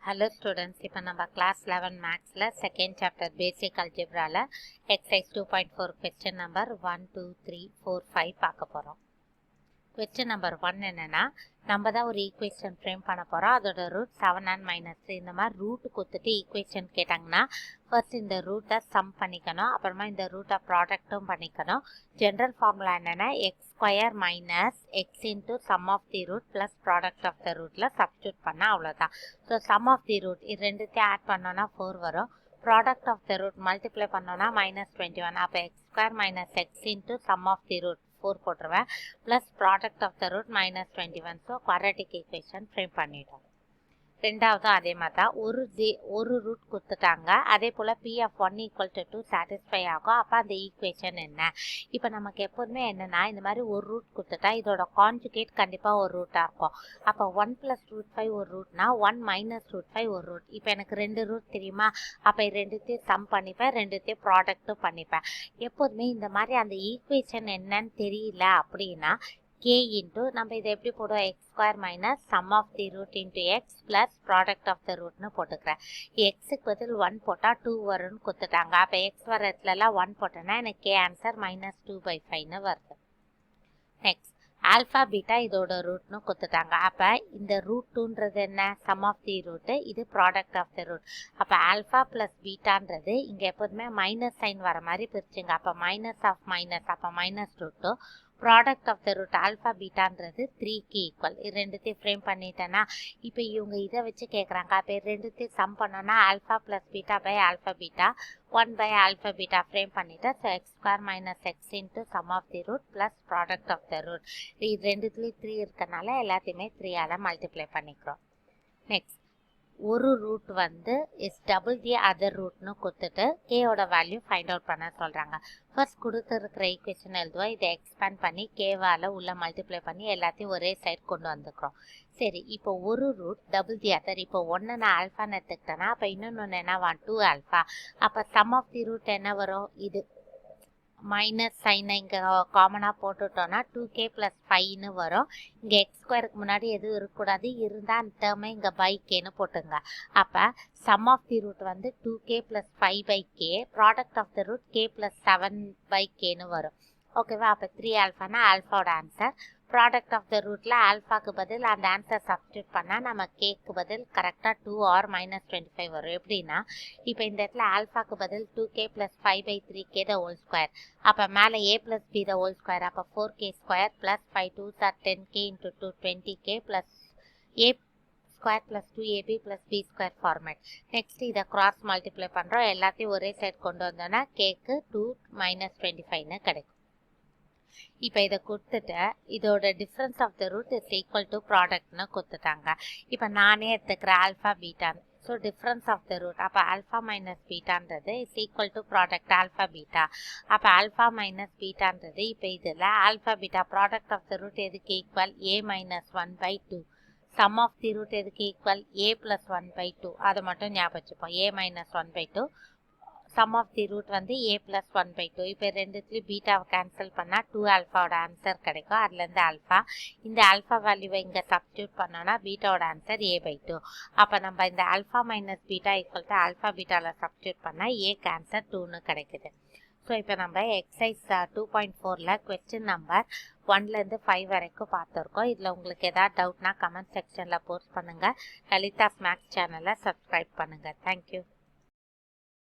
Hello students, இப்போ நம்ம class 11 Mathsல second chapter basic algebraல exercise 2.4 question number 1, 2, 3, 4, 5 பார்க்க போறோம். Question number 1 என்னன்னா நம்ம தான் ஒரு equation frame பண்ண போறோம். அதோட root 7 and minus 3 இந்த மாதிரி root கொடுத்துட்டு equation கேட்டாங்கன்னா first இந்த root sum பண்ணிக்கணும். அப்புறமா இந்த root ப்ராடக்ட்டும் பண்ணிக்கணும். General formula என்னன்னா x square minus x into sum of the root plus product of the rootல substitute பண்ணா அவ்வளவுதான். So sum of the root இது ரெண்டுத்தையும் add பண்ணோம்னா 4 வரும். Product of the root multiply பண்ணோம்னா minus 21. அப்ப x square minus x into sum of the root 4 போட்டுருவேன் plus product of the root minus 21. So quadratic equation frame பண்ணிட்டோம். ரெண்டாவது அதே மாதிரி தான் ஒரு ரூட் கொடுத்துட்டாங்க. அதே போல் p of 1 equal to 2 satisfy ஆகும். அப்போ அந்த ஈக்குவேஷன் என்ன? இப்போ நமக்கு எப்போதுமே என்னன்னா இந்த மாதிரி ஒரு ரூட் கொடுத்துட்டா இதோட கான்ஜுகேட் கண்டிப்பாக ஒரு ரூட்டாக இருக்கும். அப்போ 1 + √5 ஒரு ரூட்னா 1 - √5 ஒரு ரூட். இப்போ எனக்கு 2 ரூட் தெரியுமா? அப்போ ரெண்டுத்தையும் சம் பண்ணிப்பேன், ரெண்டுத்தையும் ப்ராடக்ட்டும் பண்ணிப்பேன். எப்போதுமே இந்த மாதிரி அந்த ஈக்குவேஷன் என்னன்னு தெரியல அப்படின்னா k into நம்ம இதை எப்படி போடுவோம் x square minus sum of the root into x plus product of the root னு போட்டுக்கிறேன். xக்கு பதில் 1 போட்டா 2 வரும்னு கொடுத்துட்டாங்க. அப்போ x வர இடத்துலலாம் 1 போட்டேன்னா எனக்கு k ஆன்சர் -2/5 னு வருது. நெக்ஸ்ட் ஆல்ஃபா பீட்டா இதோட ரூட்னு கொடுத்துட்டாங்க. அப்போ இந்த ரூட் 2ன்றது என்ன? சம் ஆஃப் தி ரூட், இது ப்ராடக்ட் ஆஃப் த ரூட். அப்போ ஆல்ஃபா ப்ளஸ் பீட்டான்றது இங்கே எப்போதுமே மைனஸ் சைன் வர மாதிரி பிரிச்சுங்க. அப்போ மைனஸ் ஆஃப் மைனஸ், அப்போ -√2. Product of the root alpha பீட்டான்றது 3க்கு ஈக்குவல். இது ரெண்டுத்தையும் ஃப்ரேம் பண்ணிட்டேன்னா இப்போ இவங்க இதை வச்சு கேட்குறாங்க. அப்போ ரெண்டுத்தையும் சம் பண்ணோன்னா alpha plus beta by alpha beta 1 by alpha beta frame பண்ணிட்டு so x square minus x into sum of the root plus product of the root. இது ரெண்டுத்துலேயும் 3 இருக்கனால எல்லாத்தையுமே 3ஆல் மல்டிப்ளை பண்ணிக்கிறோம். நெக்ஸ்ட் ஒரு ரூட் வந்து இஸ் டபுள் தி அதர் ரூட்னு கொடுத்துட்டு கேவோட value find out பண்ண சொல்கிறாங்க. ஃபர்ஸ்ட் கொடுத்துருக்கிற ஈக்குவேஷன் எழுதுவோம். இதை எக்ஸ்பேண்ட் பண்ணி கேவால் உள்ள மல்டிப்ளை பண்ணி எல்லாத்தையும் ஒரே சைட் கொண்டு வந்துக்கிறோம். சரி, இப்போ ஒரு ரூட் டபுள் தி அதர். இப்போ ஒன்று நான் ஆல்ஃபான்னு எடுத்துக்கிட்டேன்னா அப்போ இன்னொன்று என்னவா 2 ஆல்ஃபா. அப்போ சம் ஆஃப் தி ரூட் என்ன வரும்? இது மைனஸ் சைனை இங்கே காமனாக போட்டுட்டோன்னா 2k + 5ன்னு வரும். இங்கே எக்ஸ் ஸ்கொயருக்கு முன்னாடி எதுவும் இருக்கக்கூடாது, இருந்தால் அந்த டேர்மை இங்கே பை கேன்னு போட்டுங்க. அப்போ சம் ஆஃப் தி ரூட் வந்து 2k + 5/k, product of the root k + 7/kன்னு வரும். ஓகேவா? அப்போ 3 ஆல்ஃபானா ஆல்ஃபாவோட ஆன்சர். ப்ராடக்ட் ஆஃப் த ரூட்டில் ஆல்ஃபாக்கு பதில் அந்த ஆன்சர் சப்ஸ்டியூட் பண்ணால் நம்ம கேக்கு பதில் கரெக்டாக 2 or -25 வரும். எப்படின்னா இப்போ இந்த இடத்துல ஆல்ஃபாக்கு பதில் 2k + 5/3k the whole square. அப்போ மேலே a + b the whole square. அப்போ 4k² + 5 2s are 10k into 2 20k plus a square + 2ab + b square format. Next இதை கிராஸ் மல்டிப்ளை பண்ணுறோம். எல்லாத்தையும் ஒரே சைட் கொண்டு வந்தோன்னா கேக்கு 2 - 25ன்னு கிடைக்கும். இப்போ இதை கொடுத்துட்டு இதோட difference of the root is equal to ப்ராடக்ட்னு கொடுத்துட்டாங்க. இப்போ நானே எடுத்துக்கிறேன் ஆல்ஃபா பீட்டான். So difference of the root அப்போ ஆல்ஃபா மைனஸ் பீட்டான்றது is equal to product alpha beta. அப்போ ஆல்ஃபா மைனஸ் பீட்டான்றது இப்போ இதில் alpha beta product of the root எதுக்கு equal? a - 1/2. Sum of the root எதுக்கு ஈக்குவல்? a + 1/2. அதை மட்டும் ஞாபகம் வச்சுப்போம். a - 1/2. Sum of the root வந்து a + 1/2. இப்போ ரெண்டுத்துலேயும் பீட்டாவை கேன்சல் பண்ணால் 2 ஆல்ஃபாவோட ஆன்சர் கிடைக்கும். அதுலேருந்து ஆல்ஃபா, இந்த ஆல்ஃபா வேல்யூவை இங்கே சப்ஸ்டியூட் பண்ணோன்னா பீட்டாவோட ஆன்சர் a/2. அப்போ நம்ம இந்த alpha minus beta equal to alpha பீட்டாவில் சப்ஸ்டியூட் பண்ணால் ஏக்கு ஆன்சர் 2ன்னு கிடைக்குது. ஸோ இப்போ நம்ம எக்ஸசைஸ் 2.4ல் கொஸ்டின் நம்பர் 1லேருந்து 5 வரைக்கும் பார்த்துருக்கோம். இதில் உங்களுக்கு எதாவது டவுட்னா கமெண்ட் செக்ஷனில் போஸ்ட் பண்ணுங்கள். லலிதாஸ் மேக்ஸ் சேனலை சப்ஸ்கிரைப் பண்ணுங்கள். தேங்க்யூ.